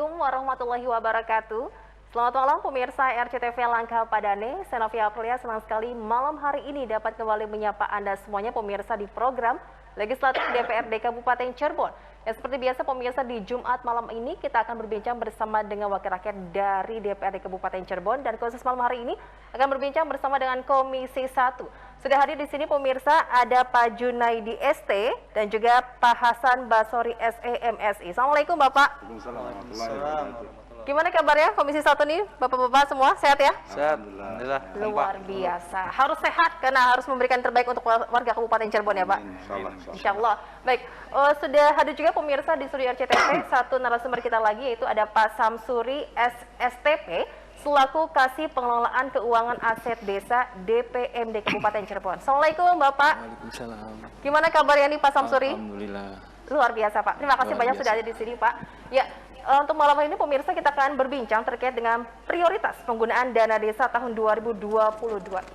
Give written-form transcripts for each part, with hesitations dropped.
Assalamualaikum warahmatullahi wabarakatuh. Selamat malam pemirsa RCTV Langkah Padane. Saya Novia Aprilia, senang sekali malam hari ini dapat kembali menyapa Anda semuanya pemirsa di program Legislatif DPRD Kabupaten Cirebon. Ya, seperti biasa pemirsa, di Jumat malam ini kita akan berbincang bersama dengan wakil rakyat dari DPRD Kabupaten Cirebon, dan khusus malam hari ini akan berbincang bersama dengan Komisi 1. Sudah hadir di sini pemirsa ada Pak Junaidi ST dan juga Pak Hasan Basori SE MSI. Assalamualaikum Bapak. Gimana kabarnya Komisi 1 nih, Bapak-bapak semua sehat ya? Sehat, alhamdulillah. Luar biasa. Harus sehat karena harus memberikan terbaik untuk warga Kabupaten Cirebon ya Pak. Insya Allah. Baik, sudah hadir juga pemirsa di studio RCTV satu narasumber kita lagi, yaitu ada Pak Samsuri SSTP selaku Kasih Pengelolaan Keuangan Aset Desa DPMD Kabupaten Cirebon. Assalamualaikum Bapak. Waalaikumsalam. Gimana kabarnya nih Pak Samsuri? Alhamdulillah. Luar biasa Pak. Terima kasih banyak sudah ada di sini Pak. Ya. Untuk malam hari ini pemirsa kita akan berbincang terkait dengan prioritas penggunaan dana desa tahun 2022.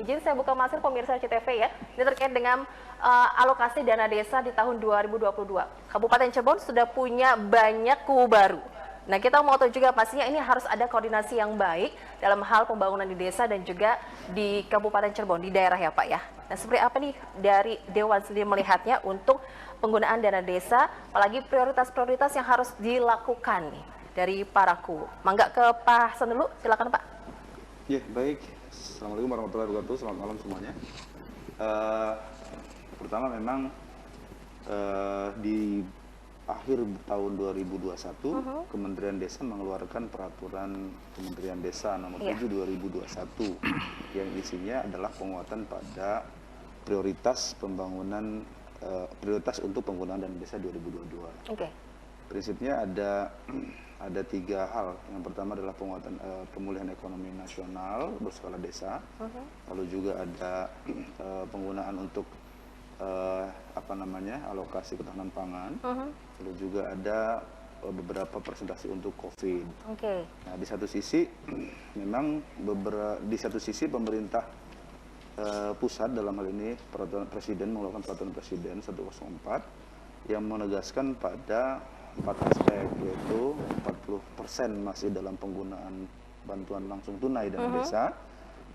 Izin saya buka masuk pemirsa CTV ya. Ini terkait dengan alokasi dana desa di tahun 2022. Kabupaten Cirebon sudah punya banyak kubu baru. Nah, kita mau tahu juga pastinya ini harus ada koordinasi yang baik dalam hal pembangunan di desa dan juga di Kabupaten Cirebon, di daerah ya Pak ya. Nah, seperti apa nih dari Dewan sendiri melihatnya untuk penggunaan dana desa, apalagi prioritas-prioritas yang harus dilakukan nih dari para kubu. Mangga ke Pak Hasan dulu, silakan Pak. Ya, baik. Assalamualaikum warahmatullahi wabarakatuh. Selamat malam semuanya. Pertama memang di akhir tahun 2021, Kementerian Desa mengeluarkan peraturan Kementerian Desa nomor 7 2021 yang isinya adalah penguatan pada prioritas pembangunan prioritas untuk penggunaan dana desa 2022. Oke. Prinsipnya ada tiga hal. Yang pertama adalah penguatan pemulihan ekonomi nasional berskala desa. Lalu juga ada penggunaan untuk alokasi ketahanan pangan. Lalu juga ada beberapa presentasi untuk COVID. Nah, di satu sisi memang di satu sisi pemerintah pusat dalam hal ini peraturan presiden mengeluarkan peraturan presiden 104 yang menegaskan pada 4 aspek, yaitu 40% masih dalam penggunaan bantuan langsung tunai dana desa.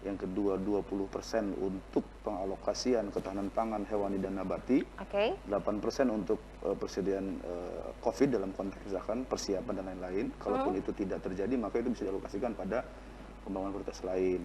Yang kedua 20% untuk pengalokasian ketahanan pangan hewani dan nabati, 8% untuk persediaan COVID dalam konteks misalkan persiapan dan lain-lain. Kalaupun itu tidak terjadi maka itu bisa dialokasikan pada pembangunan prioritas lain.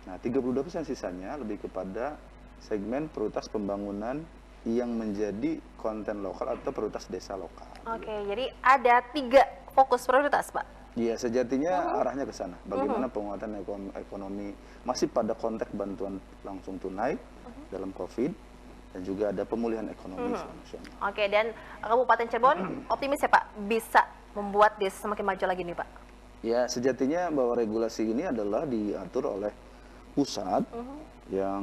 Nah, 32% sisanya lebih kepada segmen prioritas pembangunan yang menjadi konten lokal atau prioritas desa lokal. Jadi ada 3 fokus prioritas Pak. Ya, sejatinya arahnya ke sana. Bagaimana penguatan ekonomi masih pada konteks bantuan langsung tunai dalam COVID dan juga ada pemulihan ekonomi nasional. Dan Kabupaten Cirebon optimis ya Pak bisa membuat desa semakin maju lagi nih Pak. Ya, sejatinya bahwa regulasi ini adalah diatur oleh pusat yang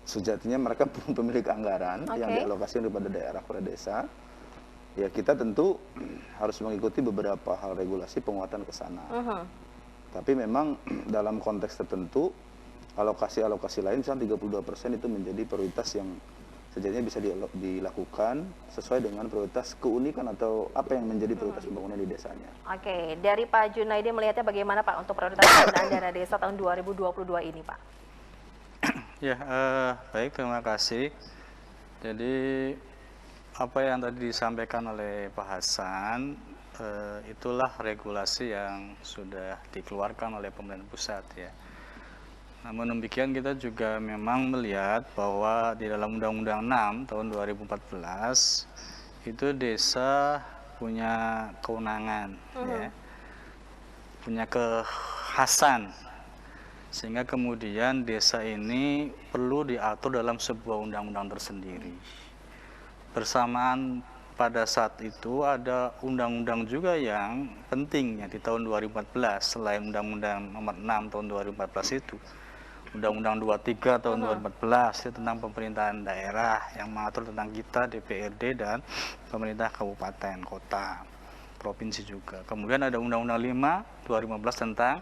sejatinya mereka pemilik anggaran yang dialokasikan kepada daerah kepada desa. Ya, kita tentu harus mengikuti beberapa hal regulasi penguatan ke sana. Tapi memang dalam konteks tertentu, alokasi-alokasi lain, misalnya 32% itu menjadi prioritas yang sejatinya bisa dilakukan sesuai dengan prioritas keunikan atau apa yang menjadi prioritas pembangunan di desanya. Dari Pak Junaidi melihatnya bagaimana Pak untuk prioritas penggunaan dana desa tahun 2022 ini Pak? Ya, baik, terima kasih. Jadi apa yang tadi disampaikan oleh Pak Hasan, itulah regulasi yang sudah dikeluarkan oleh pemerintah pusat ya. Namun demikian kita juga memang melihat bahwa di dalam Undang-Undang 6 tahun 2014 itu desa punya kewenangan, ya, punya kekhasan, sehingga kemudian desa ini perlu diatur dalam sebuah undang-undang tersendiri. Bersamaan pada saat itu ada undang-undang juga yang penting ya di tahun 2014 selain Undang-Undang nomor 6 tahun 2014 itu. Undang-Undang 23 tahun 2014 itu tentang pemerintahan daerah yang mengatur tentang kita DPRD dan pemerintah kabupaten, kota, provinsi juga. Kemudian ada Undang-Undang 5 2015 tentang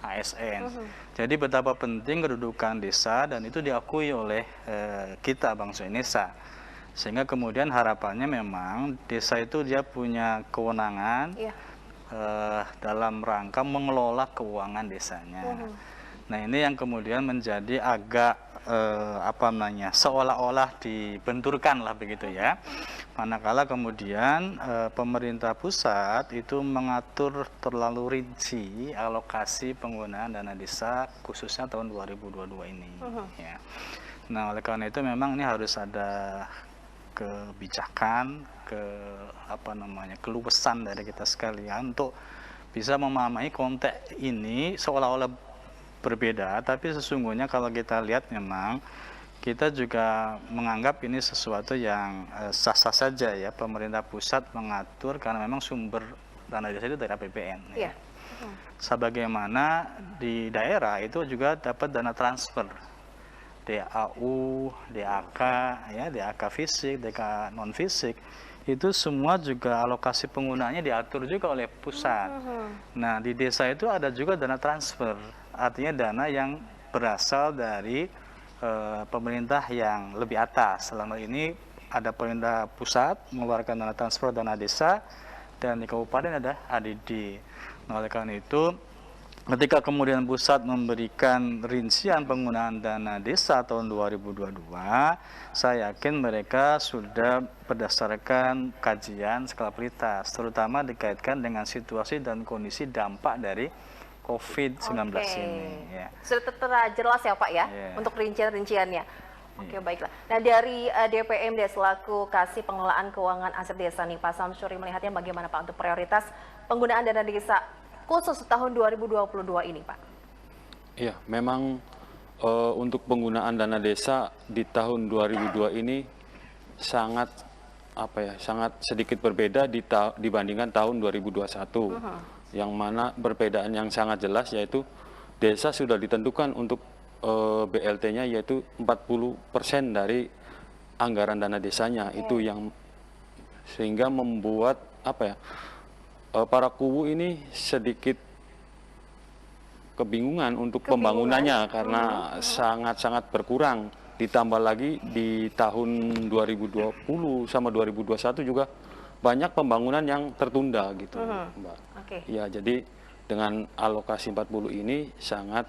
ASN. Jadi betapa penting kedudukan desa dan itu diakui oleh kita bangsa Indonesia. Sehingga kemudian harapannya memang desa itu dia punya kewenangan dalam rangka mengelola keuangan desanya. Nah, ini yang kemudian menjadi agak seolah-olah dibenturkan lah begitu ya. Manakala kemudian pemerintah pusat itu mengatur terlalu rinci alokasi penggunaan dana desa khususnya tahun 2022 ini. Ya. Nah, oleh karena itu memang ini harus ada kebijakan, keluasan dari kita sekalian untuk bisa memahami konteks ini seolah-olah berbeda, tapi sesungguhnya kalau kita lihat memang kita juga menganggap ini sesuatu yang sah-sah saja ya, pemerintah pusat mengatur karena memang sumber dana desa itu dari APBN. Ya. Sebagaimana di daerah itu juga dapat dana transfer. DAU, DAK, ya, DAK fisik, DAK non fisik, itu semua juga alokasi penggunaannya diatur juga oleh pusat. Nah, di desa itu ada juga dana transfer, artinya dana yang berasal dari pemerintah yang lebih atas. Selama ini ada pemerintah pusat mengeluarkan dana transfer dana desa, dan di kabupaten ada ADD. Nah, oleh karena itu, ketika kemudian pusat memberikan rincian penggunaan dana desa tahun 2022, saya yakin mereka sudah berdasarkan kajian skala prioritas, terutama dikaitkan dengan situasi dan kondisi dampak dari COVID-19 ini. Ya. Sudah jelas ya Pak ya, untuk rincian-rinciannya. Oke, baiklah. Nah, dari DPMD selaku Kasih Pengelolaan Keuangan Aset Desa nih, Pak Samsuri melihatnya bagaimana Pak untuk prioritas penggunaan dana desa khusus tahun 2022 ini, Pak? Iya, memang untuk penggunaan dana desa di tahun 2002 ini sangat sangat sedikit berbeda dibandingkan tahun 2021. Yang mana perbedaan yang sangat jelas yaitu desa sudah ditentukan untuk BLT-nya yaitu 40% dari anggaran dana desanya. Itu yang sehingga membuat para kuwu ini sedikit kebingungan untuk pembangunannya karena sangat-sangat berkurang. Ditambah lagi di tahun 2020 sama 2021 juga banyak pembangunan yang tertunda gitu, Mbak. Ya, jadi dengan alokasi 40 ini sangat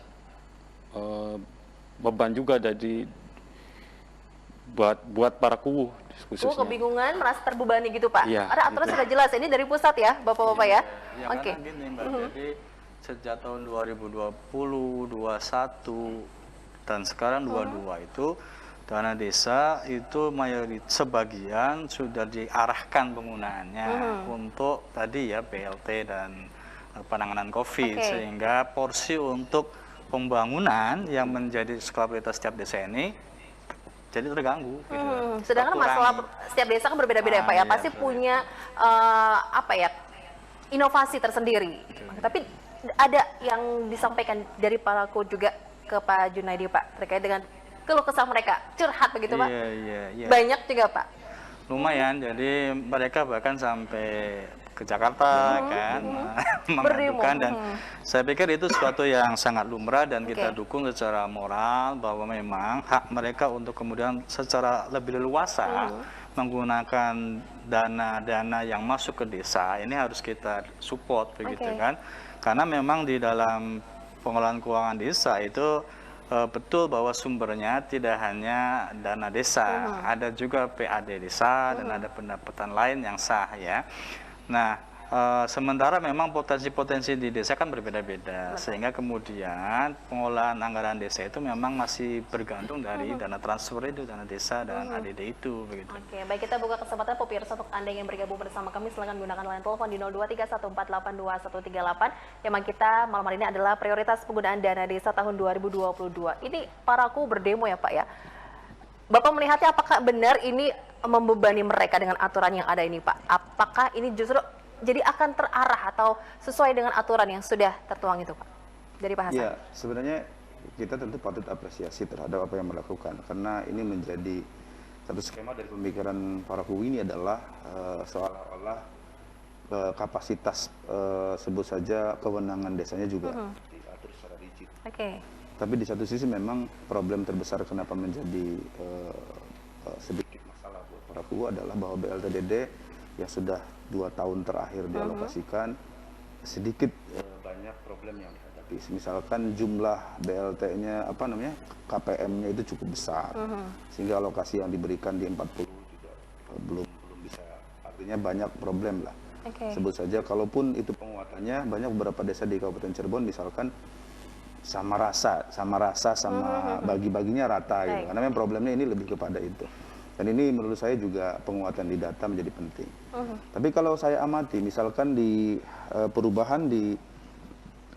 beban juga buat para kuwu khususnya. Kebingungan, merasa terbebani gitu Pak? Ya, ada aturan sudah jelas, ini dari pusat ya Bapak-Bapak ya? Oke. Gini Mbak, jadi sejak tahun 2020, 2021, dan sekarang 2022 itu dana desa itu sebagian sudah diarahkan penggunaannya untuk tadi ya BLT dan penanganan COVID, sehingga porsi untuk pembangunan yang menjadi skala prioritas setiap desa ini jadi terganggu. Gitu. Sedangkan masalah setiap desa kan berbeda-beda ya Pak ya, pasti punya inovasi tersendiri. Tapi ada yang disampaikan dari para kuwu juga ke Pak Junaidi Pak terkait dengan keluh kesah mereka, curhat begitu Pak? Iya. Banyak juga Pak? Lumayan, jadi mereka bahkan sampai ke Jakarta kan mengadukan, dan saya pikir itu sesuatu yang sangat lumrah dan kita dukung secara moral bahwa memang hak mereka untuk kemudian secara lebih leluasa menggunakan dana-dana yang masuk ke desa ini harus kita support begitu kan, karena memang di dalam pengelolaan keuangan desa itu betul bahwa sumbernya tidak hanya dana desa, ada juga PAD desa dan ada pendapatan lain yang sah ya. Nah, sementara memang potensi-potensi di desa kan berbeda-beda, sehingga kemudian pengelolaan anggaran desa itu memang masih bergantung dari dana transfer itu, dana desa dan ADD itu begitu. Oke, baik, kita buka kesempatan pemirsa untuk Anda yang bergabung bersama kami, silakan gunakan line telepon di 0231482138. Memang kita malam hari ini adalah prioritas penggunaan dana desa tahun 2022. Ini para kuwu berdemo ya Pak ya. Bapak melihatnya apakah benar ini membebani mereka dengan aturan yang ada ini Pak? Apakah ini justru jadi akan terarah atau sesuai dengan aturan yang sudah tertuang itu Pak? Dari Pak Hasan. Ya, sebenarnya kita tentu patut apresiasi terhadap apa yang melakukan, karena ini menjadi satu skema dari pemikiran para kuwu ini adalah seolah-olah kapasitas sebut saja kewenangan desanya juga diatur secara rigid. Tapi di satu sisi memang problem terbesar kenapa menjadi sedikit masalah buat para kuwu adalah bahwa BLTDD yang sudah 2 tahun terakhir dialokasikan sedikit banyak problem yang dihadapi. Misalkan jumlah BLT-nya KPM-nya itu cukup besar, sehingga alokasi yang diberikan di 40 juga belum bisa, artinya banyak problem lah. Sebut saja kalaupun itu penguatannya, banyak beberapa desa di Kabupaten Cirebon misalkan sama bagi-baginya rata gitu. Karena memang problemnya ini lebih kepada itu. Dan ini menurut saya juga penguatan di data menjadi penting. Tapi kalau saya amati, misalkan di perubahan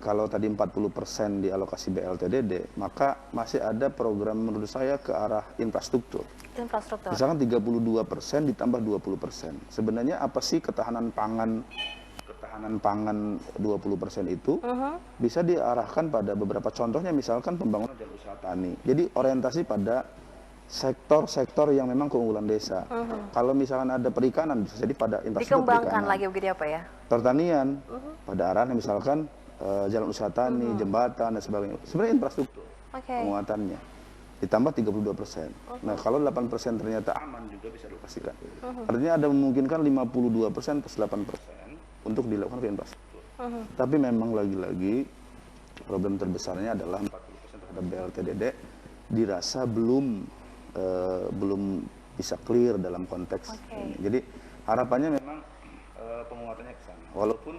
kalau tadi 40% di alokasi BLTDD, maka masih ada program menurut saya ke arah infrastruktur. Misalkan 32% ditambah 20%. Sebenarnya apa sih ketahanan pangan 20% itu bisa diarahkan pada beberapa contohnya, misalkan pembangunan dan usaha tani. Jadi orientasi pada sektor-sektor yang memang keunggulan desa. Kalau misalkan ada perikanan, bisa jadi pada infrastruktur dikembangkan perikanan. lagi begitu ya Pak ya? Pertanian, pada arahnya misalkan jalan usaha tani, jembatan, dan sebagainya. Sebenarnya infrastruktur penguatannya. Ditambah 32%. Nah, kalau 8% ternyata aman juga bisa dialokasikan. Artinya ada memungkinkan 52% plus 8% untuk dilakukan ke infrastruktur. Tapi memang lagi-lagi problem terbesarnya adalah 40% terhadap BLTDD dirasa belum bisa clear dalam konteks ini. Jadi harapannya memang penguatannya ke sana. Walaupun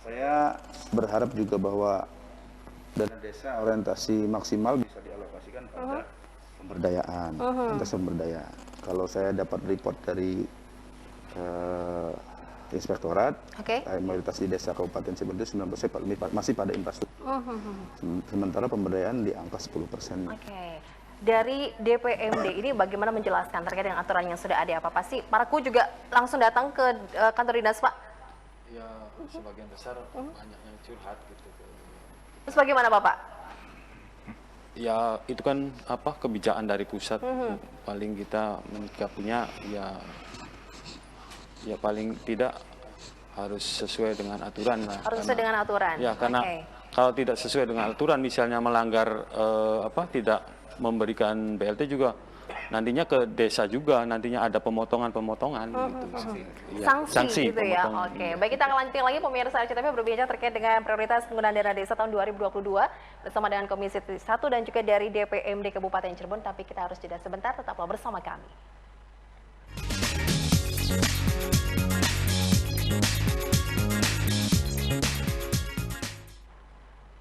saya berharap juga bahwa dana desa orientasi maksimal bisa dialokasikan pada pemberdayaan, pemberdayaan. Kalau saya dapat report dari Inspektorat, mayoritas di desa Kabupaten Cirebon itu 90% masih pada infrastruktur. Sementara pemberdayaan di angka 10%. Dari DPMD ini bagaimana menjelaskan terkait dengan aturan yang sudah ada? Apa pasti Paraku juga langsung datang ke kantor dinas Pak? Ya, sebagian besar banyak yang curhat gitu. Terus bagaimana Bapak? Ya, itu kan kebijakan dari pusat. Paling kita menyikapinya ya paling tidak harus sesuai dengan aturan lah. Harus sesuai dengan aturan. Ya, karena kalau tidak sesuai dengan aturan, misalnya melanggar tidak memberikan BLT juga, nantinya ke desa juga nantinya ada pemotongan gitu. Sanksi gitu ya. Baik, kita akan lanjutin lagi pemirsa RCTV berbicara terkait dengan prioritas penggunaan dana desa tahun 2022 bersama dengan Komisi 1 dan juga dari DPMD Kabupaten Cirebon. Tapi kita harus jeda sebentar, tetaplah bersama kami.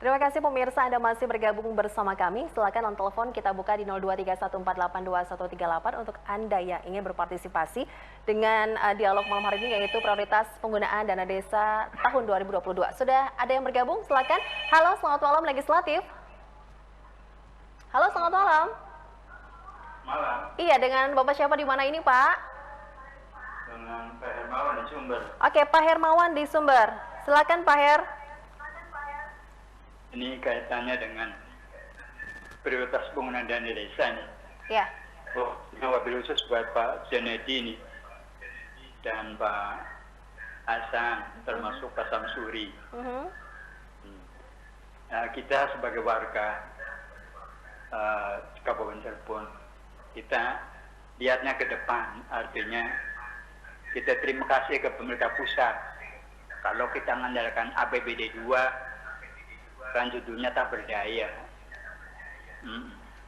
Terima kasih pemirsa, Anda masih bergabung bersama kami. Silakan on telepon kita buka di 0231482138 untuk Anda yang ingin berpartisipasi dengan dialog malam hari ini, yaitu prioritas penggunaan dana desa tahun 2022. Sudah ada yang bergabung? Silakan. Halo, selamat malam Legislatif. Halo, selamat malam. Malam. Iya, dengan Bapak siapa di mana ini, Pak? Dengan Pak Hermawan di Sumber. Oke, Pak Hermawan di Sumber. Silakan Pak Her. Ini kaitannya dengan prioritas penggunaan dana desa nih. Ya. Oh, wabil khusus buat Pak Janedi ini dan Pak Hasan, termasuk Pak Samsuri. Nah, kita sebagai warga Kabupaten Cirebon, kita lihatnya ke depan, artinya kita terima kasih ke pemerintah pusat. Kalau kita mengandalkan APBD 2, kan judulnya tak berdaya.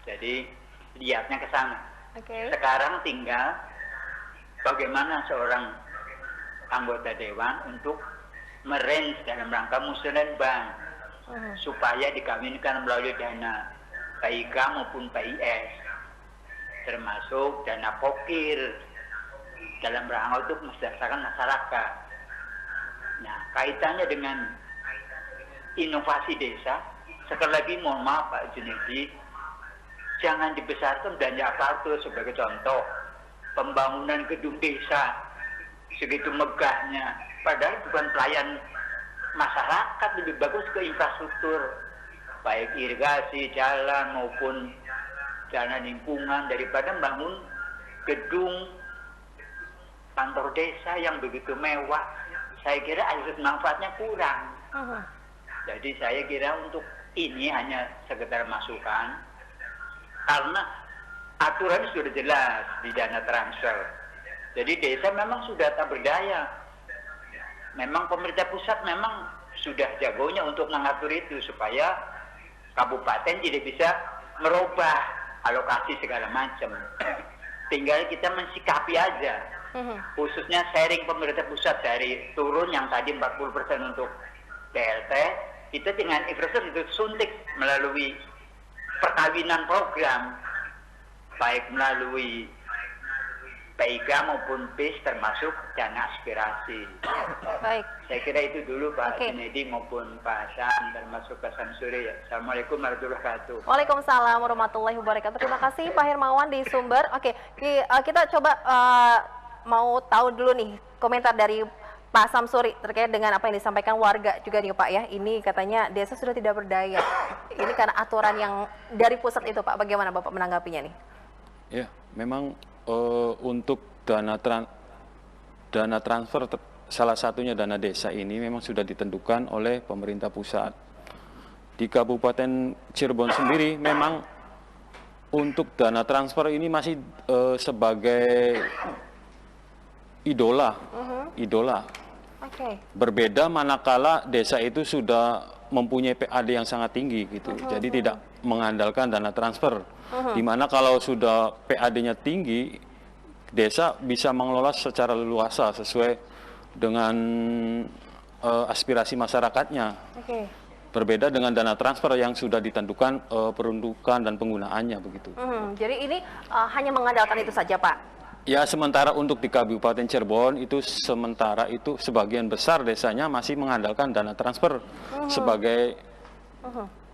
Jadi lihatnya ke sana. Sekarang tinggal bagaimana seorang anggota dewan untuk merange dalam rangka musrenbang supaya dikawinkan melalui dana PIK maupun PIS, termasuk dana pokir dalam rangka untuk mensejahterakan masyarakat. Nah, kaitannya dengan inovasi desa, sekali lagi mohon maaf Pak Junedi, jangan dibesarkan belanja aparatur. Sebagai contoh, pembangunan gedung desa segitu megahnya, padahal bukan pelayan masyarakat, lebih bagus ke infrastruktur, baik irigasi, jalan maupun dana lingkungan, daripada membangun gedung kantor desa yang begitu mewah. Saya kira asas manfaatnya kurang. Jadi saya kira untuk ini hanya sekedar masukan, karena aturan sudah jelas di dana transfer. Jadi desa memang sudah tak berdaya. Memang pemerintah pusat memang sudah jagonya untuk mengatur itu supaya kabupaten tidak bisa merubah alokasi segala macam. Tinggal kita mensikapi aja. Khususnya sharing pemerintah pusat dari turun yang tadi 40% untuk BLT, kita dengan infrastruktur suntik melalui perkawinan program, baik melalui PIK maupun PIS termasuk dana aspirasi. Baik. Saya kira itu dulu Pak Junedi maupun Pak Hasan termasuk Pak Samsuri. Assalamualaikum warahmatullahi wabarakatuh. Waalaikumsalam warahmatullahi wabarakatuh. Terima kasih Pak Hermawan di Sumber. Oke, kita coba mau tahu dulu nih komentar dari Pak Samsuri terkait dengan apa yang disampaikan warga juga nih Pak ya. Ini katanya desa sudah tidak berdaya. Ini karena aturan yang dari pusat itu Pak. Bagaimana Bapak menanggapinya nih? Ya, memang untuk dana transfer salah satunya dana desa ini memang sudah ditentukan oleh pemerintah pusat. Di Kabupaten Cirebon sendiri memang untuk dana transfer ini masih sebagai idola. Berbeda manakala desa itu sudah mempunyai PAD yang sangat tinggi gitu. Jadi tidak mengandalkan dana transfer. Dimana kalau sudah PAD-nya tinggi, desa bisa mengelola secara leluasa sesuai dengan aspirasi masyarakatnya. Berbeda dengan dana transfer yang sudah ditentukan peruntukan dan penggunaannya begitu. Jadi ini hanya mengandalkan itu saja Pak? Ya, sementara untuk di Kabupaten Cirebon itu sementara itu sebagian besar desanya masih mengandalkan dana transfer sebagai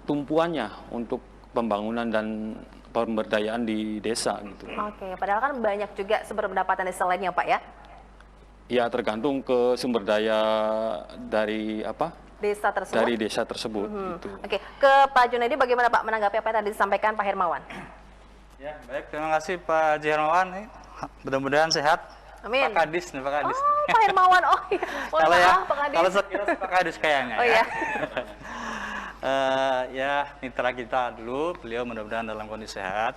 tumpuannya untuk pembangunan dan pemberdayaan di desa gitu. Oke, padahal kan banyak juga sumber pendapatan desa lainnya Pak ya? Ya, tergantung ke sumber daya dari desa tersebut. Dari desa tersebut. Gitu. Oke, ke Pak Junedi bagaimana Pak menanggapi apa yang tadi disampaikan Pak Hermawan? Ya, baik, terima kasih Pak Haji Hermawan. Mudah-mudahan sehat. Amin. Pak Kadis nih, Pak Kadis. Oh, Pak Hermawan. Oh iya. Kalau ya, Pak Kadis. kalau sekilas Pak Kadis kayaknya Oh ya. iya. Ya, mitra kita dulu, beliau mudah-mudahan dalam kondisi sehat.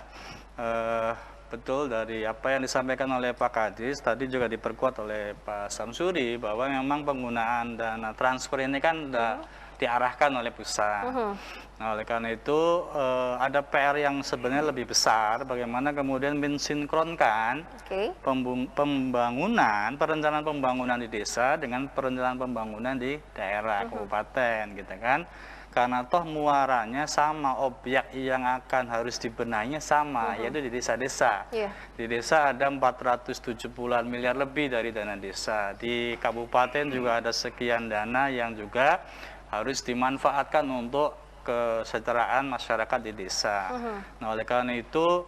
Betul dari apa yang disampaikan oleh Pak Kadis, tadi juga diperkuat oleh Pak Samsuri bahwa memang penggunaan dana transfer ini kan diarahkan oleh pusat. Nah, oleh karena itu ada PR yang sebenarnya lebih besar, bagaimana kemudian mensinkronkan perencanaan pembangunan di desa dengan perencanaan pembangunan di daerah kabupaten, gitu kan? Karena toh muaranya sama, objek yang akan harus dibenahinya sama, yaitu di desa-desa. Di desa ada 470-an miliar lebih dari dana desa. Di kabupaten juga ada sekian dana yang juga harus dimanfaatkan untuk kesejahteraan masyarakat di desa. Nah, oleh karena itu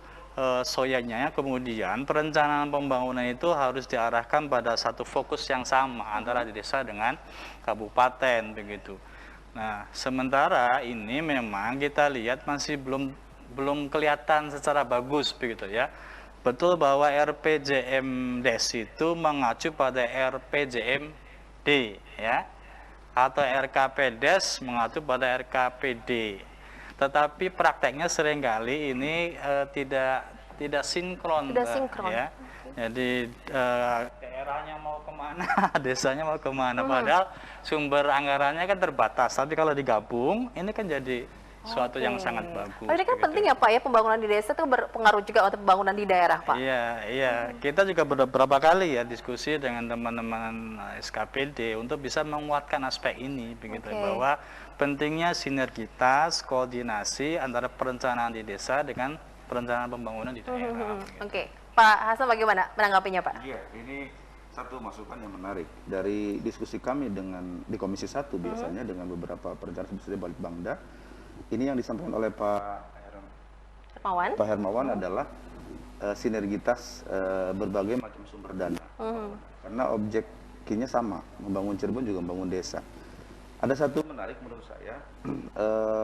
soyanya kemudian perencanaan pembangunan itu harus diarahkan pada satu fokus yang sama antara di desa dengan kabupaten begitu. Nah, sementara ini memang kita lihat masih belum kelihatan secara bagus begitu ya. Betul bahwa RPJM Des itu mengacu pada RPJMD ya. Atau RKPDes mengacu pada RKPD. Tetapi prakteknya seringkali ini tidak sinkron. Ya. Jadi daerahnya mau kemana, desanya mau kemana, padahal sumber anggarannya kan terbatas. Tapi kalau digabung, ini kan jadi suatu yang sangat bagus. Ini kan penting ya Pak ya, pembangunan di desa itu berpengaruh juga untuk pembangunan di daerah Pak. Iya. Kita juga beberapa kali ya diskusi dengan teman-teman SKPD untuk bisa menguatkan aspek ini, begitu bahwa pentingnya sinergitas, koordinasi antara perencanaan di desa dengan perencanaan pembangunan di daerah. Pak Hasan bagaimana menanggapinya Pak? Iya, ini satu masukan yang menarik dari diskusi kami di Komisi 1 biasanya dengan beberapa perencanaan seperti Balitbangda. Ini yang disampaikan oleh Pak Hermawan adalah sinergitas berbagai macam sumber dana. Karena objeknya sama, membangun Cirebon juga membangun desa. Ada satu menarik menurut saya,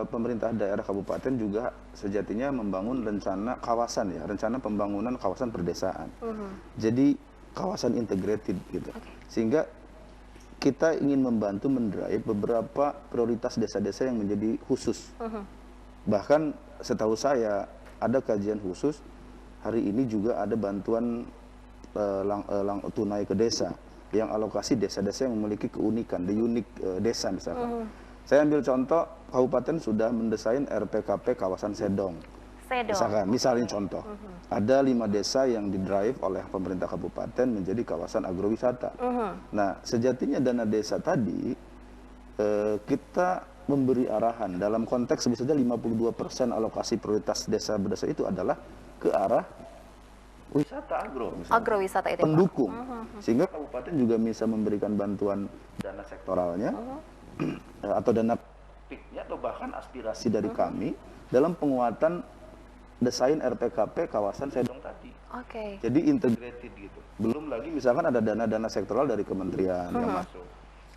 pemerintah daerah kabupaten juga sejatinya membangun rencana kawasan ya, rencana pembangunan kawasan perdesaan. Jadi kawasan integrated gitu. Sehingga kita ingin membantu mendrive beberapa prioritas desa-desa yang menjadi khusus. Bahkan setahu saya ada kajian khusus, hari ini juga ada bantuan tunai ke desa. yang alokasi desa-desa yang memiliki keunikan, the unique desa misalkan. Saya ambil contoh, kabupaten sudah mendesain RPKP kawasan Sedong. Misalnya contoh, ada 5 desa yang didrive oleh pemerintah kabupaten menjadi kawasan agrowisata. Nah, sejatinya dana desa tadi kita memberi arahan dalam konteks bisa saja 52% alokasi prioritas desa berdesa itu adalah ke arah wisata agrowisata itu, pendukung, sehingga kabupaten juga bisa memberikan bantuan dana sektoralnya atau dana piknya atau bahkan aspirasi dari kami dalam penguatan desain RPKP kawasan Sedong tadi. Jadi integrated gitu. Belum lagi misalkan ada dana-dana sektoral dari kementerian yang masuk,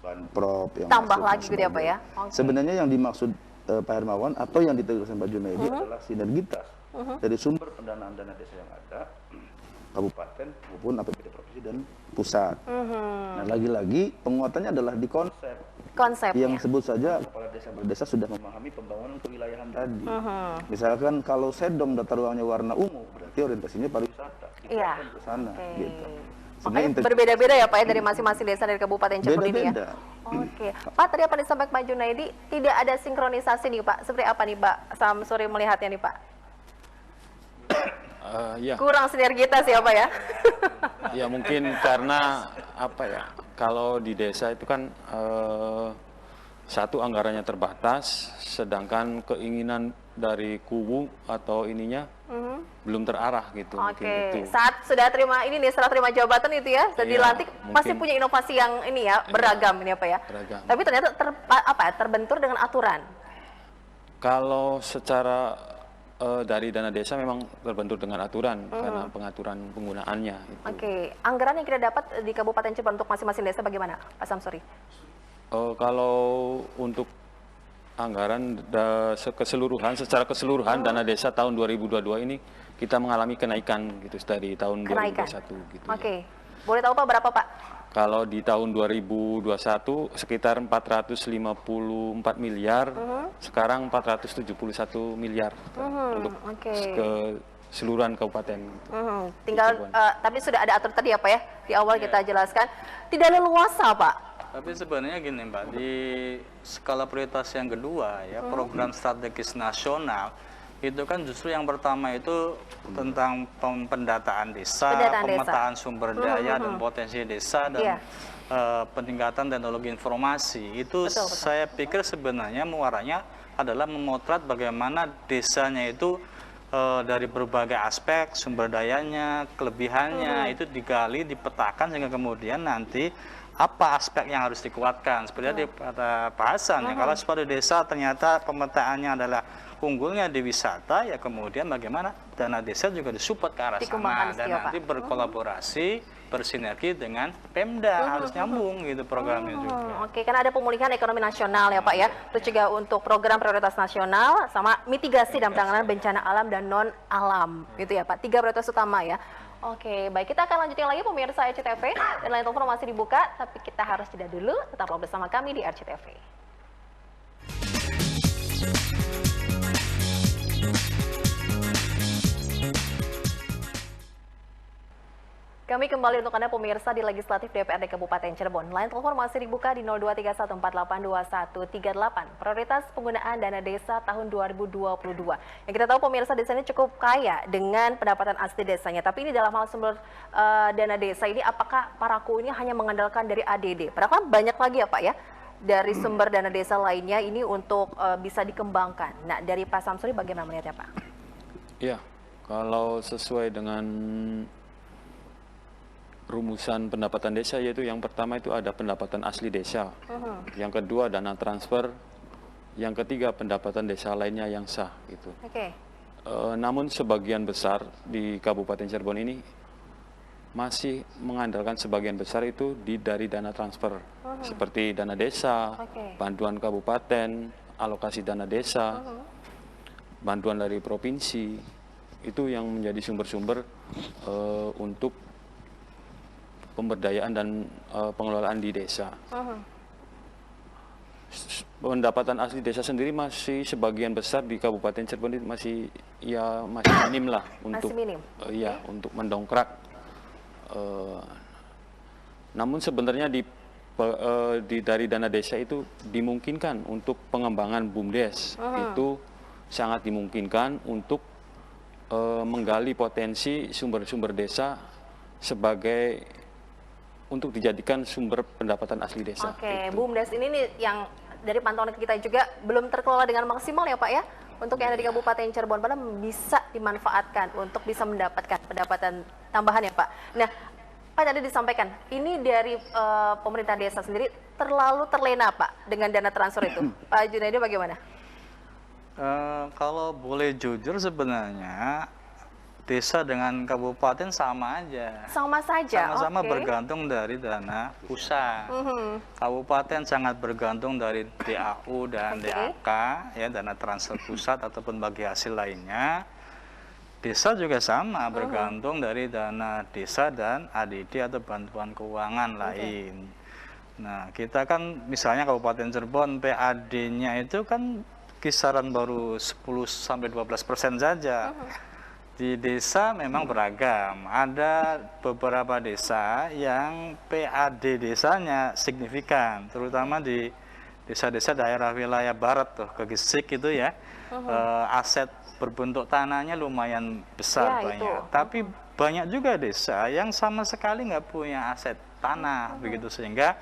Banprop yang tambah masuk, lagi gitu ya Pak ya. Sebenarnya yang dimaksud Pak Hermawan atau yang ditegaskan Pak Junaidi adalah sinergitas dari sumber pendanaan dana desa yang ada, kabupaten maupun APBD provinsi dan pusat. Nah, lagi-lagi penguatannya adalah di konsep yang sebut saja kepala desa berdesa sudah memahami pembangunan kewilayahan tadi. Misalkan kalau Sedong data ruangnya warna ungu, berarti orientasinya pariwisata. Kita ke sana gitu. Makanya berbeda-beda ya Pak ya dari masing-masing desa dari Kabupaten Cirebon ini ya. Pak, tadi apa disampaikan Pak Junaidi, tidak ada sinkronisasi nih Pak. Seperti apa nih Pak Samsuri melihatnya nih Pak? Ya. Kurang sinergitas ya Pak ya? Ya mungkin karena apa ya, kalau di desa itu kan satu anggarannya terbatas, sedangkan keinginan dari kubu atau ininya belum terarah gitu. Itu. Saat sudah terima ini nih, setelah terima jabatan itu ya, sudah dilantik, pasti punya inovasi yang ini ya, beragam ini apa ya. Beragam. Tapi ternyata terbentur dengan aturan. Kalau secara dari dana desa memang terbentur dengan aturan karena pengaturan penggunaannya. Anggaran yang kita dapat di Kabupaten Cirebon untuk masing-masing desa bagaimana, Pak Samsuri? Kalau untuk anggaran secara keseluruhan dana desa tahun 2022 ini kita mengalami kenaikan gitu dari tahun 2021 gitu. Boleh tahu Pak berapa Pak? Kalau di tahun 2021 sekitar 454 miliar, sekarang 471 miliar untuk keseluruhan kabupaten. Tinggal, tapi sudah ada aturan tadi ya Pak ya, di awal kita jelaskan, tidak leluasa Pak. Tapi sebenarnya gini Mbak, di skala prioritas yang kedua ya, program strategis nasional, itu kan justru yang pertama itu tentang pendataan desa, pemetaan sumber daya dan potensi desa, dan peningkatan teknologi informasi. Itu saya pikir sebenarnya muaranya adalah memotret bagaimana desanya itu dari berbagai aspek, sumber dayanya, kelebihannya, itu digali, dipetakan, sehingga kemudian nanti apa aspek yang harus dikuatkan. Seperti di Pak Hasan, ya, kalau suatu desa ternyata pemetaannya adalah unggulnya di wisata, ya kemudian bagaimana dana desa juga disupport ke arah sana, dan nanti berkolaborasi, bersinergi dengan Pemda, harus nyambung gitu programnya juga. Karena ada pemulihan ekonomi nasional ya Pak ya, terus juga untuk program prioritas nasional sama mitigasi dan penanganan bencana alam dan non alam gitu ya Pak, 3 prioritas utama ya. Baik, kita akan lanjutin lagi pemirsa RCTV, dan lain telepon masih dibuka, tapi kita harus jeda dulu, tetaplah bersama kami di RCTV. Kami kembali untuk Anda pemirsa di Legislatif DPRD Kabupaten Cirebon. Line telepon masih dibuka di 0231482138. Prioritas penggunaan dana desa tahun 2022. Yang kita tahu pemirsa desa ini cukup kaya dengan pendapatan asli desanya. Tapi ini dalam hal sumber dana desa ini, apakah Paraku ini hanya mengandalkan dari ADD? Padahal kan banyak lagi ya Pak ya, dari sumber dana desa lainnya ini untuk bisa dikembangkan. Nah, dari Pak Samsuri bagaimana melihatnya Pak? Iya, kalau sesuai dengan rumusan pendapatan desa, yaitu yang pertama itu ada pendapatan asli desa, yang kedua dana transfer, yang ketiga pendapatan desa lainnya yang sah gitu. Namun sebagian besar di Kabupaten Cirebon ini masih mengandalkan sebagian besar itu dari dana transfer, seperti dana desa, bantuan kabupaten, alokasi dana desa, bantuan dari provinsi, itu yang menjadi sumber-sumber untuk pemberdayaan dan pengelolaan di desa. Pendapatan asli desa sendiri masih sebagian besar di Kabupaten Cirebon masih minim lah untuk untuk mendongkrak Namun sebenarnya dari dana desa itu dimungkinkan untuk pengembangan BUMDes. Itu sangat dimungkinkan untuk menggali potensi sumber-sumber desa sebagai untuk dijadikan sumber pendapatan asli desa. Oke, BUMDes ini nih yang dari pantauan kita juga belum terkelola dengan maksimal ya Pak ya, untuk yang ada di Kabupaten Cirebon, padahal bisa dimanfaatkan untuk bisa mendapatkan pendapatan tambahan ya Pak. Nah, Pak tadi disampaikan, ini dari pemerintah desa sendiri terlalu terlena Pak dengan dana transfer itu. Pak Junaidi bagaimana? Kalau boleh jujur sebenarnya desa dengan kabupaten sama aja. Sama saja. Sama-sama oke. bergantung dari dana pusat. Kabupaten sangat bergantung dari DAU dan Oke. DAK, ya dana transfer pusat ataupun bagi hasil lainnya. Desa juga sama, bergantung dari dana desa dan ADD atau bantuan keuangan lain. Nah, kita kan misalnya Kabupaten Cirebon PAD-nya itu kan kisaran baru 10-12% saja. Di desa memang beragam. Ada beberapa desa yang PAD desanya signifikan, terutama di desa-desa daerah wilayah barat tuh, ke Gesik itu ya. Aset berbentuk tanahnya lumayan besar Ya, banyak. itu. Tapi banyak juga desa yang sama sekali nggak punya aset tanah begitu, sehingga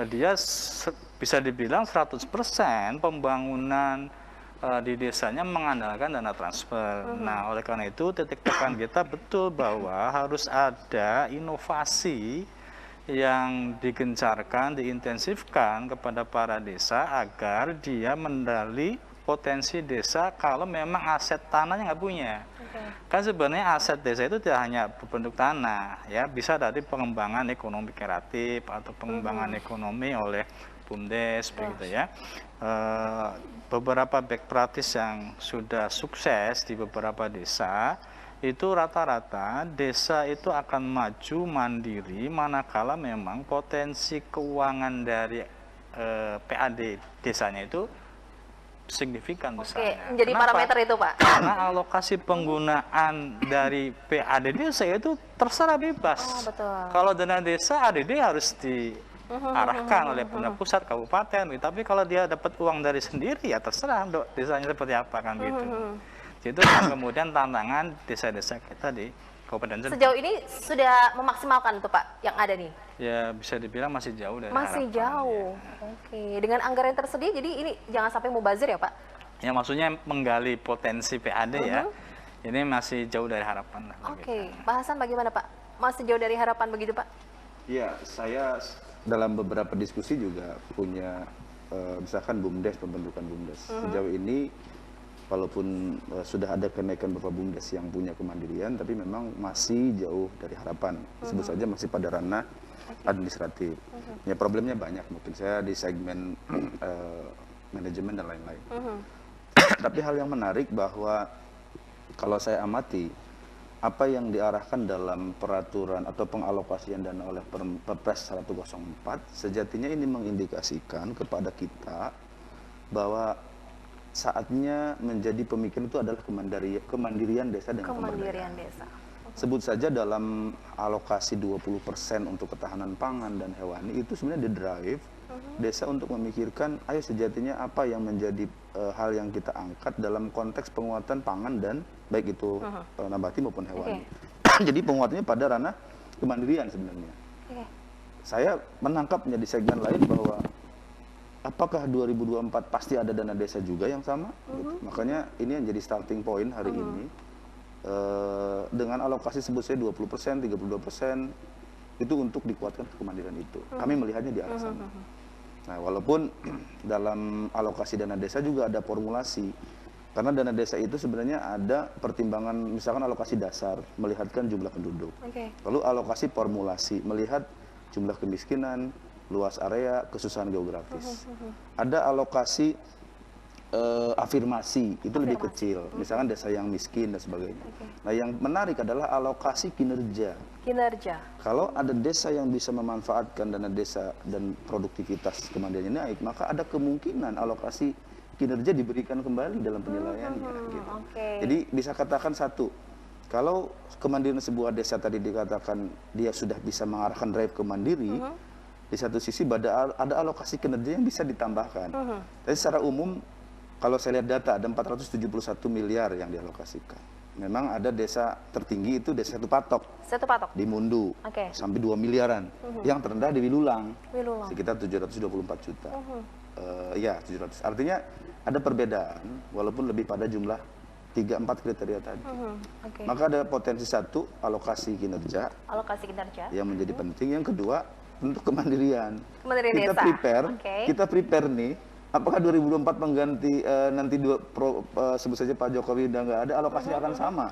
dia bisa dibilang 100% pembangunan di desanya mengandalkan dana transfer. Nah, oleh karena itu titik tekan kita betul bahwa harus ada inovasi yang digencarkan, diintensifkan kepada para desa agar dia mendali potensi desa kalau memang aset tanahnya nggak punya. Kan sebenarnya aset desa itu tidak hanya berbentuk tanah, ya bisa dari pengembangan ekonomi kreatif atau pengembangan ekonomi oleh BUMDes begitu ya. Beberapa back practice yang sudah sukses di beberapa desa itu rata-rata desa itu akan maju mandiri manakala memang potensi keuangan dari PAD desanya itu signifikan besarnya. Oke, menjadi Kenapa? parameter itu Pak. Karena alokasi penggunaan dari PAD desa itu terserah bebas. Oh, betul. Kalau dana desa ADD harus diarahkan oleh pemerintah pusat, kabupaten. Tapi kalau dia dapat uang dari sendiri ya terserah desanya seperti apa kan gitu. Itu kan kemudian tantangan desa-desa kita di Kabupaten Cirebon. Sejauh ini sudah memaksimalkan tuh Pak yang ada nih? Ya bisa dibilang masih jauh dari Masih harapan, jauh. ya. Oke, dengan anggaran yang tersedia jadi ini jangan sampai mubazir ya Pak? Ya maksudnya menggali potensi PAD ya. Ini masih jauh dari harapan lah. Oke, Pak Hasan bagaimana Pak? Masih jauh dari harapan begitu Pak? Ya, saya dalam beberapa diskusi juga punya misalkan BUMDes, pembentukan BUMDes. Sejauh ini walaupun sudah ada kenaikan beberapa BUMDes yang punya kemandirian, tapi memang masih jauh dari harapan. Sebut saja masih pada ranah administratif. Ya problemnya banyak, mungkin saya di segmen manajemen dan lain-lain. Tapi hal yang menarik bahwa kalau saya amati apa yang diarahkan dalam peraturan atau pengalokasian dana oleh Perpres 104 sejatinya ini mengindikasikan kepada kita bahwa saatnya menjadi pemikiran itu adalah kemandirian desa dengan Kemandirian pemberdayaan. desa. Sebut saja dalam alokasi 20% untuk ketahanan pangan dan hewani itu sebenarnya di-drive desa untuk memikirkan ayo sejatinya apa yang menjadi hal yang kita angkat dalam konteks penguatan pangan dan baik itu nabati maupun hewani. Jadi penguatannya pada ranah kemandirian sebenarnya. Saya menangkapnya di segmen lain bahwa apakah 2024 pasti ada dana desa juga yang sama? Gitu. Makanya ini yang jadi starting point hari ini. Dengan alokasi sebut saya 20%, 32% itu untuk dikuatkan kemandirian itu. Kami melihatnya di arah sana. Nah, walaupun dalam alokasi dana desa juga ada formulasi. Karena dana desa itu sebenarnya ada pertimbangan, misalkan alokasi dasar, melihatkan jumlah penduduk. Lalu alokasi formulasi, melihat jumlah kemiskinan, luas area, kesusahan geografis. Ada alokasi afirmasi, itu lebih kecil, misalkan desa yang miskin dan sebagainya. Nah, yang menarik adalah alokasi kinerja. Kalau ada desa yang bisa memanfaatkan dana desa dan produktivitas kemandiriannya naik, maka ada kemungkinan alokasi kinerja diberikan kembali dalam penilaiannya. Gitu. Jadi bisa katakan satu, Kalau kemandirian sebuah desa tadi dikatakan dia sudah bisa mengarahkan drive ke mandiri, di satu sisi ada alokasi kinerja yang bisa ditambahkan. Tapi secara umum, kalau saya lihat data, ada 471 miliar yang dialokasikan. Memang ada desa tertinggi itu desa Satu Patok. Satu Patok. Di Mundu, sampai 2 miliaran. Yang terendah di Wilulang, sekitar 724 juta. Ya, 700. Artinya ada perbedaan, walaupun lebih pada jumlah 3-4 kriteria tadi. Maka ada potensi satu, alokasi kinerja. Alokasi kinerja. Yang menjadi penting. Yang kedua, untuk kemandirian. Kemandirian desa. Kita prepare nih. Apakah 2024 mengganti nanti sebut saja Pak Jokowi udah nggak ada, alokasinya akan sama?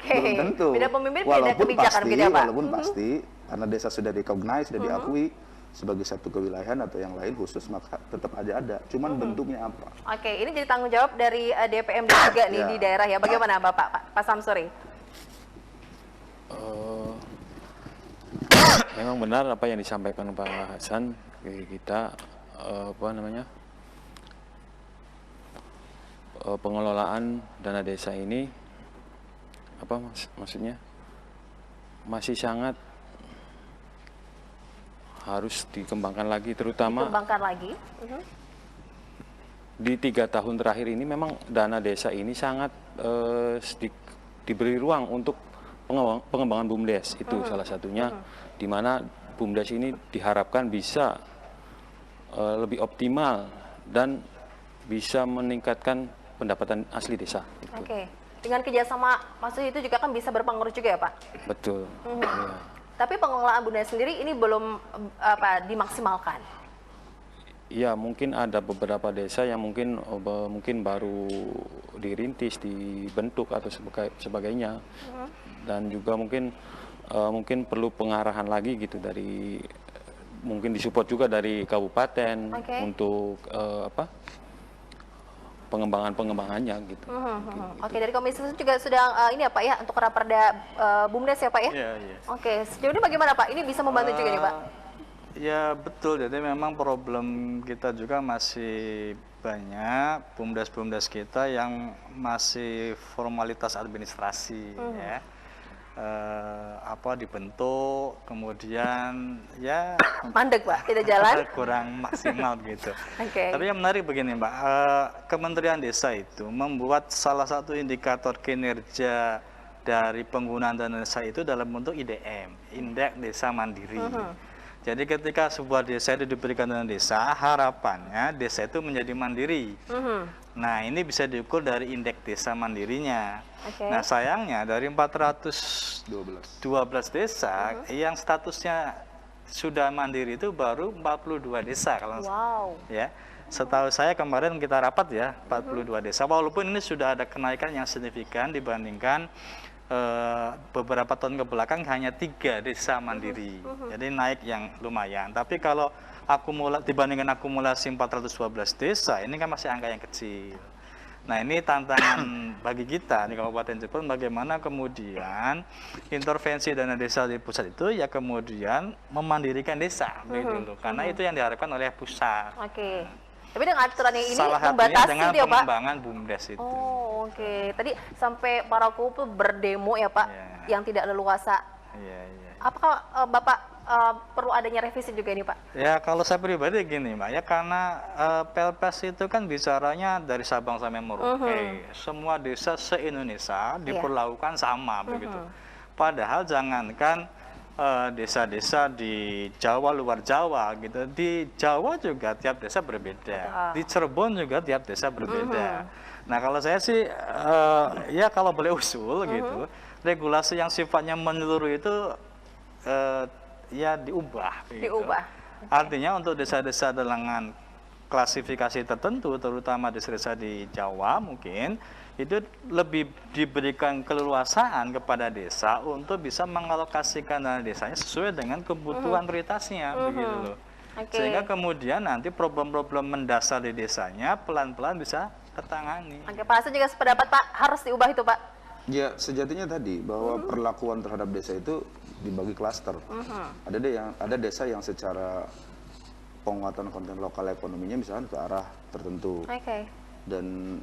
Belum tentu. Beda pemimpin, beda kebijakan gitu ya Pak? Walaupun pasti, karena desa sudah recognize, sudah diakui sebagai satu kewilayahan atau yang lain khusus, maka tetap aja ada. Cuman bentuknya apa? Ini jadi tanggung jawab dari DPMD juga nih di daerah ya. Bagaimana Bapak, Pak Samsuri? Memang benar apa yang disampaikan Pak Hasan ke kita, pengelolaan dana desa ini maksudnya masih sangat harus dikembangkan lagi, terutama di 3 tahun terakhir ini. Memang dana desa ini sangat diberi ruang untuk pengembangan BUMDes, itu salah satunya, di mana BUMDes ini diharapkan bisa lebih optimal dan bisa meningkatkan pendapatan asli desa. Dengan kerjasama, maksudnya itu juga kan bisa berpengaruh juga ya Pak? Betul. Ya. Tapi pengelolaan BUMDes sendiri ini belum dimaksimalkan. Iya, mungkin ada beberapa desa yang mungkin baru dirintis, dibentuk atau sebagainya, dan juga mungkin perlu pengarahan lagi gitu dari, mungkin disupport juga dari kabupaten untuk pengembangannya gitu. Dari Komisi juga sudah ini ya Pak ya, untuk raperda BUMDes ya Pak ya? Iya. Sejauh ini bagaimana Pak? Ini bisa membantu juga nih Pak? Ya betul, jadi memang problem kita juga masih banyak BUMDes kita yang masih formalitas administrasi ya. Dibentuk, kemudian ya mandek Pak, tidak jalan, kurang maksimal gitu. Tapi yang menarik begini Mbak, Kementerian Desa itu membuat salah satu indikator kinerja dari penggunaan dana desa itu dalam bentuk IDM, Indeks Desa Mandiri. Jadi ketika sebuah desa itu diberikan dana desa, harapannya desa itu menjadi mandiri. Nah, ini bisa diukur dari indeks desa mandirinya. Nah, sayangnya dari 412 desa yang statusnya sudah mandiri itu baru 42 desa kalau ya. Setahu saya kemarin kita rapat ya, 42 desa. Walaupun ini sudah ada kenaikan yang signifikan dibandingkan beberapa tahun ke belakang, hanya 3 desa mandiri. Jadi naik yang lumayan. Tapi kalau dibandingkan akumulasi 412 desa, ini kan masih angka yang kecil. Nah, ini tantangan bagi kita di Kabupaten Cirebon, bagaimana kemudian intervensi dana desa di pusat itu ya kemudian memandirikan desa, begitu loh. Karena itu yang diharapkan oleh pusat. Tapi dengan aturan yang ini salah membatasi dengan dia Pak? pengembangan BUMDes itu. Tadi sampai para kupu berdemo ya Pak, yang tidak leluasa. Apakah Bapak perlu adanya revisi juga ini Pak? Ya, kalau saya pribadi gini Mbak, ya karena Pelpres itu kan bicaranya dari Sabang sampai Merauke, semua desa se-Indonesia diperlakukan sama begitu. Padahal jangankan desa-desa di Jawa, luar Jawa gitu, di Jawa juga tiap desa berbeda, di Cirebon juga tiap desa berbeda. Nah, kalau saya sih ya kalau boleh usul gitu, regulasi yang sifatnya menyeluruh itu ya diubah. Artinya untuk desa-desa dengan klasifikasi tertentu, terutama desa-desa di Jawa mungkin, itu lebih diberikan keleluasaan kepada desa untuk bisa mengalokasikan dana desanya sesuai dengan kebutuhan prioritasnya, begitu loh. Sehingga kemudian nanti problem-problem mendasar di desanya pelan-pelan bisa tertangani. Pak Hasan juga sependapat Pak, harus diubah itu Pak? Ya, sejatinya tadi bahwa perlakuan terhadap desa itu dibagi klaster. Ada desa yang secara penguatan konten lokal ekonominya misalkan ke arah tertentu. Dan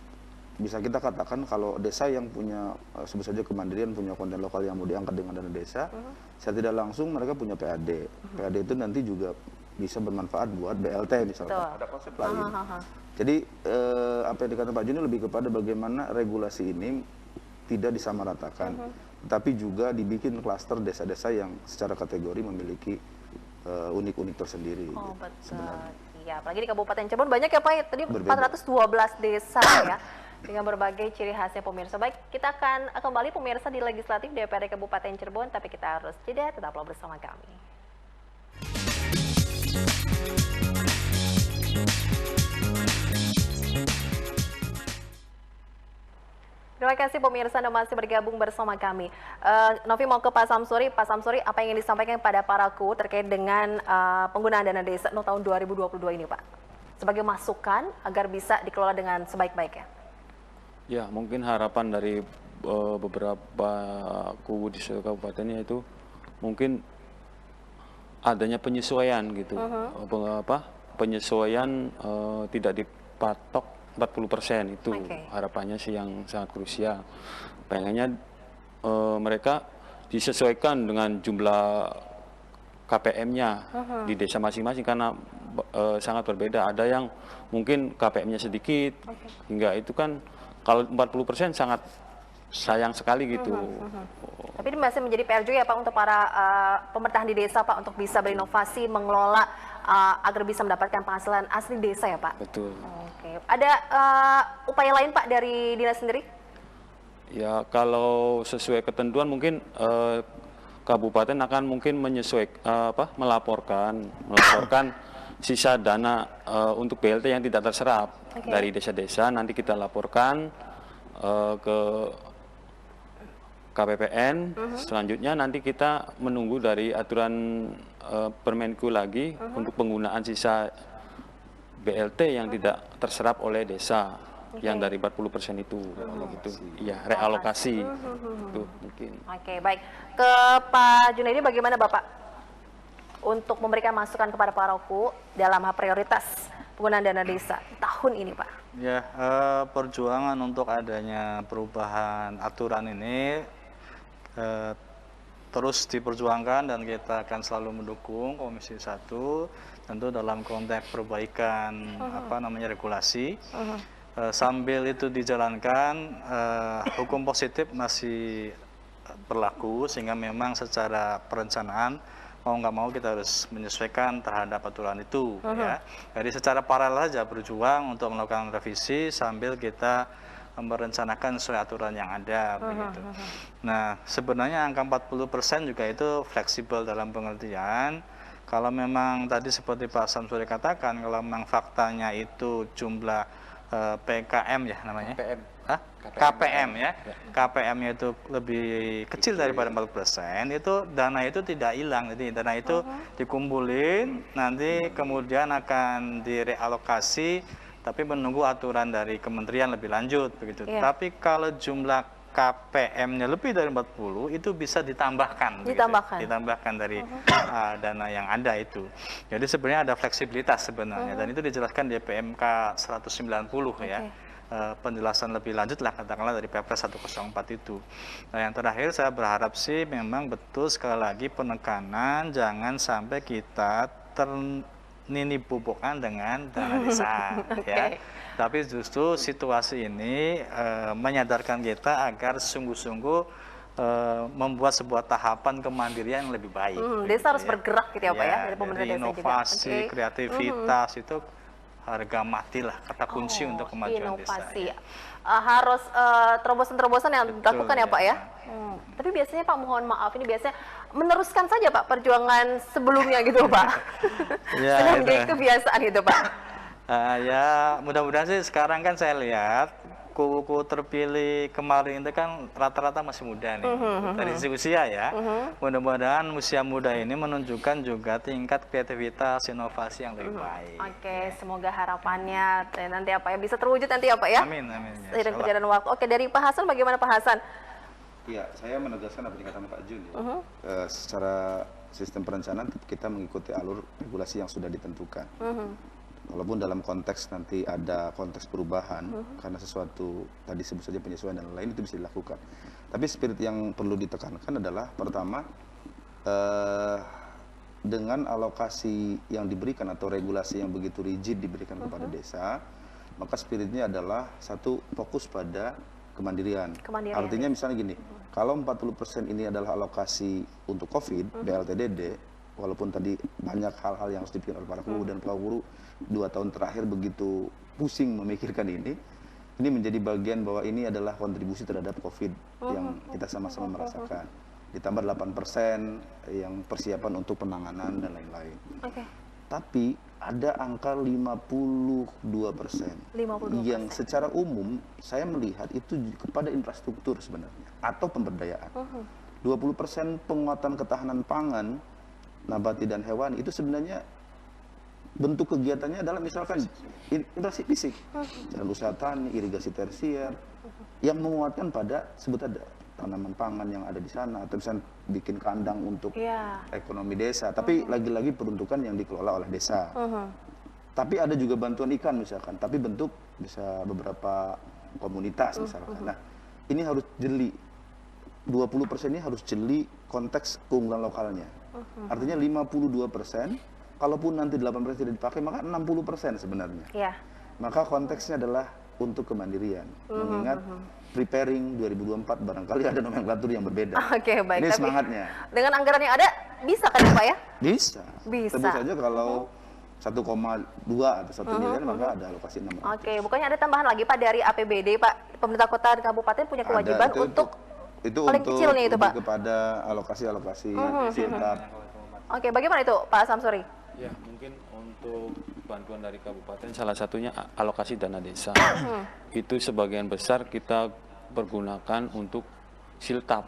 bisa kita katakan kalau desa yang punya sebut saja kemandirian, punya konten lokal yang mau diangkat dengan dana desa, secara tidak langsung mereka punya PAD. PAD itu nanti juga bisa bermanfaat buat BLT misalkan. Ada konsep lain. Jadi apa yang dikatakan Pak Juni lebih kepada bagaimana regulasi ini tidak disamaratakan, tapi juga dibikin klaster desa-desa yang secara kategori memiliki unik-unik tersendiri. Oh, betul. Sebenarnya. Iya, apalagi di Kabupaten Cirebon banyak ya Pak, tadi Berbeda. 412 desa ya, dengan berbagai ciri khasnya pemirsa. Baik, kita akan kembali pemirsa di Legislatif DPRD Kabupaten Cirebon, tapi kita harus jeda, tetaplah bersama kami. Terima kasih pemirsa Anda masih bergabung bersama kami. Novi mau ke Pak Samsuri. Pak Samsuri, apa yang ingin disampaikan pada paraku terkait dengan penggunaan dana desa no tahun 2022 ini Pak? Sebagai masukan agar bisa dikelola dengan sebaik-baiknya. Ya, mungkin harapan dari beberapa kubu di seluruh kabupaten itu mungkin adanya penyesuaian gitu. Penyesuaian tidak dipatok 40% itu harapannya sih yang sangat krusial. Pengennya mereka disesuaikan dengan jumlah KPM-nya di desa masing-masing karena sangat berbeda. Ada yang mungkin KPM-nya sedikit, hingga itu kan kalau 40% sangat sayang sekali gitu. Tapi ini masih menjadi PR juga ya Pak untuk para pemerintahan di desa Pak untuk bisa berinovasi, mengelola agar bisa mendapatkan penghasilan asli desa ya Pak? Betul. Oke. Ada upaya lain Pak dari dinas sendiri? Ya kalau sesuai ketentuan mungkin kabupaten akan mungkin melaporkan sisa dana untuk BLT yang tidak terserap dari desa-desa. Nanti kita laporkan ke KPPN. Selanjutnya nanti kita menunggu dari aturan Permenku lagi untuk penggunaan sisa BLT yang tidak terserap oleh desa yang dari 40% itu gitu. Iya, realokasi. Itu mungkin. Oke, baik. Ke Pak Junaidi bagaimana Bapak untuk memberikan masukan kepada paraku dalam hal prioritas penggunaan dana desa tahun ini Pak? Ya, perjuangan untuk adanya perubahan aturan ini terus diperjuangkan dan kita akan selalu mendukung Komisi 1 tentu dalam konteks perbaikan regulasi. Sambil itu dijalankan, hukum positif masih berlaku sehingga memang secara perencanaan mau nggak mau kita harus menyesuaikan terhadap aturan itu. Ya. Jadi secara paralel saja berjuang untuk melakukan revisi sambil kita merencanakan sesuai aturan yang ada. Begitu. Nah, sebenarnya angka 40% juga itu fleksibel dalam pengertian. Kalau memang tadi seperti Pak Samsuri katakan, kalau memang faktanya itu jumlah PKM ya namanya? KPM ya. KPM-nya itu lebih kecil daripada 40%, itu dana itu tidak hilang. Jadi dana itu dikumpulin, nanti kemudian akan direalokasi, tapi menunggu aturan dari kementerian lebih lanjut begitu. Tapi kalau jumlah KPM-nya lebih dari 40 itu bisa ditambahkan. Ditambahkan dari dana yang ada itu. Jadi sebenarnya ada fleksibilitas sebenarnya dan itu dijelaskan di PMK 190 ya. Penjelasan lebih lanjut lah katakanlah dari Perpres 104 itu. Nah yang terakhir saya berharap sih memang betul sekali lagi penekanan jangan sampai kita nini bubukan dengan dana desa ya. Tapi justru situasi ini menyadarkan kita agar sungguh-sungguh membuat sebuah tahapan kemandirian yang lebih baik. Desa harus bergerak gitu ya Pak ya dari pemerintah desa juga. Inovasi, kreativitas itu harga mati lah kata kunci untuk kemajuan desa. Ya. Harus terobosan-terobosan yang dilakukan ya Pak ya. Tapi biasanya Pak mohon maaf ini biasanya meneruskan saja Pak perjuangan sebelumnya gitu Pak. Sudah menjadi kebiasaan gitu Pak. Ya mudah-mudahan sih sekarang kan saya lihat kubu terpilih kemarin itu kan rata-rata masih muda nih dari sisi usia ya. Mudah-mudahan usia muda ini menunjukkan juga tingkat kreativitas inovasi yang lebih baik. Oke, semoga harapannya nanti apa ya bisa terwujud nanti ya Pak ya. Amin. Seiring perjalanan waktu. Oke, dari Pak Hasan bagaimana Pak Hasan? Iya, saya menegaskan apa yang dikatakan Pak Jun. Secara sistem perencanaan kita mengikuti alur regulasi yang sudah ditentukan. walaupun dalam konteks nanti ada konteks perubahan karena sesuatu tadi sebut saja penyesuaian dan lain itu bisa dilakukan. Tapi spirit yang perlu ditekankan adalah pertama dengan alokasi yang diberikan atau regulasi yang begitu rigid diberikan kepada desa, maka spiritnya adalah satu, fokus pada kemandirian. Artinya misalnya gini, kalau 40% ini adalah alokasi untuk COVID, BLTDD, walaupun tadi banyak hal-hal yang harus dipikirkan oleh para guru dan para guru 2 tahun terakhir begitu pusing memikirkan ini menjadi bagian bahwa ini adalah kontribusi terhadap COVID yang kita sama-sama merasakan. Ditambah 8% yang persiapan untuk penanganan dan lain-lain. Tapi ada angka 52% yang secara umum saya melihat itu kepada infrastruktur sebenarnya atau pemberdayaan. 20% penguatan ketahanan pangan nabati dan hewani itu sebenarnya bentuk kegiatannya adalah misalkan interaksi fisik, jalan usaha tani, irigasi tersier, yang menguatkan pada sebut ada tanaman pangan yang ada di sana atau misalnya bikin kandang untuk ekonomi desa. Tapi lagi-lagi peruntukan yang dikelola oleh desa. Tapi ada juga bantuan ikan misalkan, tapi bentuk bisa beberapa komunitas misalkan. Nah, ini harus jeli. 20% ini harus jeli konteks keunggulan lokalnya. Artinya 52%, kalaupun nanti 8% tidak dipakai, maka 60% sebenarnya. Maka konteksnya adalah untuk kemandirian. Mengingat preparing 2024 barangkali ada nomenklatur yang berbeda. Baik. Ini tapi semangatnya. dengan anggaran yang ada, bisa kan ya Pak ya? Bisa. Bisa. Sebut saja kalau 1,2 atau 1 miliar maka ada alokasi 600. Bukannya ada tambahan lagi Pak dari APBD Pak? Pemerintah kota dan kabupaten punya kewajiban untuk paling kecilnya itu Pak? Kepada alokasi-alokasi siap. Bagaimana itu Pak Samsuri? Ya, mungkin untuk bantuan dari kabupaten salah satunya alokasi dana desa. Itu sebagian besar kita pergunakan untuk siltap.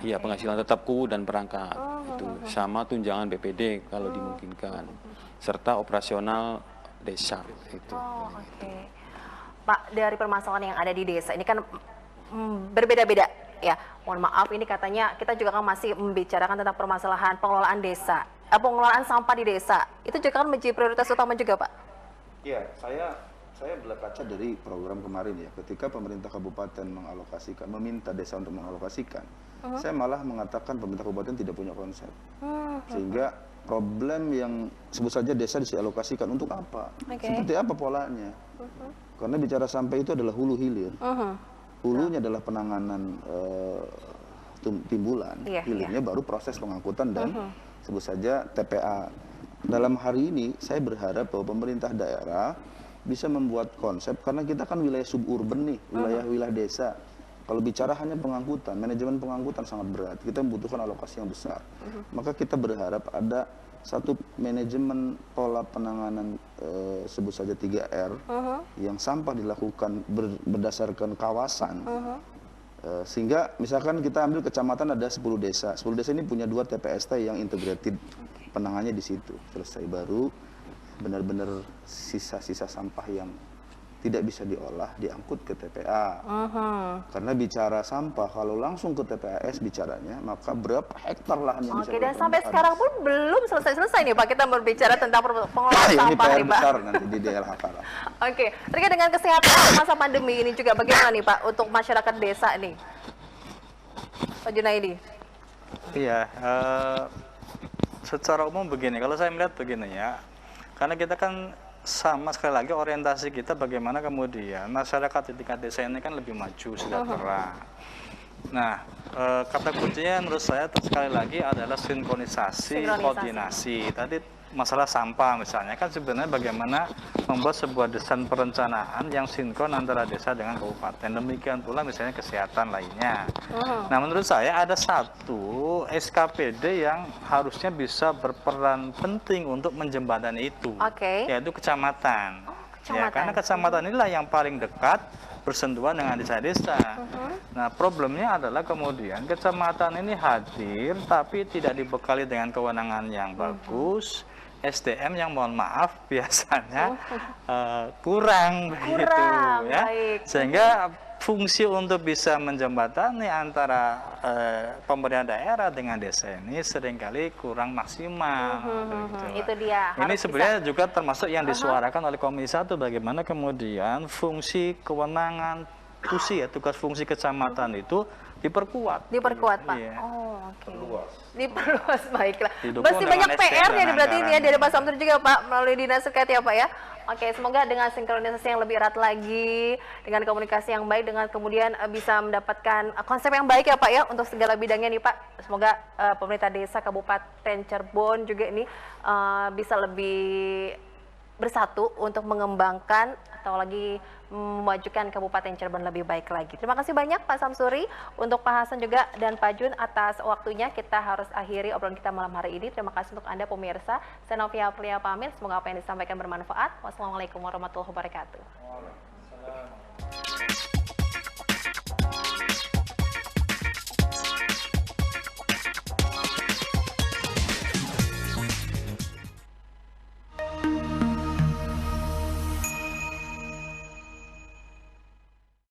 Iya, penghasilan tetap KUU dan perangkat. Itu sama tunjangan BPD kalau dimungkinkan. Serta operasional desa itu. Pak, dari permasalahan yang ada di desa ini kan berbeda-beda ya. Mohon maaf, ini katanya kita juga kan masih membicarakan tentang permasalahan pengelolaan desa. Pengelolaan sampah di desa itu juga kan menjadi prioritas utama juga Pak. Iya, saya berkaca dari program kemarin ya, ketika pemerintah kabupaten mengalokasikan, meminta desa untuk mengalokasikan, saya malah mengatakan pemerintah kabupaten tidak punya konsep, sehingga problem yang sebut saja desa dialokasikan untuk apa, seperti apa polanya, karena bicara sampah itu adalah hulu hilir, hulunya adalah penanganan timbulan, hilirnya baru proses pengangkutan dan sebut saja TPA. Dalam hari ini saya berharap bahwa pemerintah daerah bisa membuat konsep, karena kita kan wilayah suburban nih, wilayah desa. Kalau bicara hanya pengangkutan, manajemen pengangkutan sangat berat. Kita membutuhkan alokasi yang besar. Maka kita berharap ada satu manajemen pola penanganan sebut saja 3R yang sampah dilakukan berdasarkan kawasan. Sehingga misalkan kita ambil kecamatan ada 10 desa. 10 desa ini punya 2 TPST yang integrated, penanganannya di situ. Selesai, baru benar-benar sisa-sisa sampah yang tidak bisa diolah diangkut ke TPA. Karena bicara sampah kalau langsung ke TPAS bicaranya, maka berapa hektar lahan yang bisa dan sampai sekarang pun belum selesai nih Pak, kita berbicara tentang pengelolaan sampah ini nih Pak. besar nanti di DLHK lah. Terkait dengan kesehatan masa pandemi ini juga bagaimana nih Pak untuk masyarakat desa nih, Pak Junaidi? Iya, secara umum begini, kalau saya melihat begini ya, karena kita kan sama sekali lagi orientasi kita bagaimana kemudian masyarakat di tingkat desa ini kan lebih maju, sejahtera. Nah, kata kuncinya menurut saya sekali lagi adalah sinkronisasi, koordinasi. Tadi masalah sampah misalnya kan sebenarnya bagaimana membuat sebuah desain perencanaan yang sinkron antara desa dengan kabupaten. Demikian pula misalnya kesehatan lainnya. Nah, menurut saya ada satu SKPD yang harusnya bisa berperan penting untuk menjembatani itu, yaitu kecamatan. Ya, karena kecamatan inilah yang paling dekat bersentuhan dengan desa-desa. Nah, problemnya adalah kemudian kecamatan ini hadir tapi tidak dibekali dengan kewenangan yang bagus, SDM yang mohon maaf biasanya kurang begitu ya. Sehingga fungsi untuk bisa menjembatani antara pemerintah daerah dengan desa ini seringkali kurang maksimal. Itu dia. Ini sebenarnya juga termasuk yang disuarakan oleh Komisi 1, bagaimana kemudian fungsi kewenangan tugas fungsi kecamatan itu diperkuat. Diperkuat, Pak. Iya. Oh, oke. Diperluas, baiklah. Didukung Masih dengan banyak PR-nya dengan berarti ini ya dari Pak anggaran. Samsur juga, Pak, melalui dinas terkait ya, Pak ya. Oke, semoga dengan sinkronisasi yang lebih erat lagi, dengan komunikasi yang baik, dengan kemudian bisa mendapatkan konsep yang baik ya, Pak ya, untuk segala bidangnya nih, Pak. Semoga pemerintah desa Kabupaten Cirebon juga ini bisa lebih bersatu untuk mengembangkan atau lagi memajukan Kabupaten Cirebon lebih baik lagi. Terima kasih banyak Pak Samsuri, untuk Pak Hasan juga dan Pak Jun atas waktunya. Kita harus akhiri obrolan kita malam hari ini. Terima kasih untuk Anda pemirsa. Saya Novia Aprilia pamit. Semoga apa yang disampaikan bermanfaat. Wassalamualaikum warahmatullahi wabarakatuh.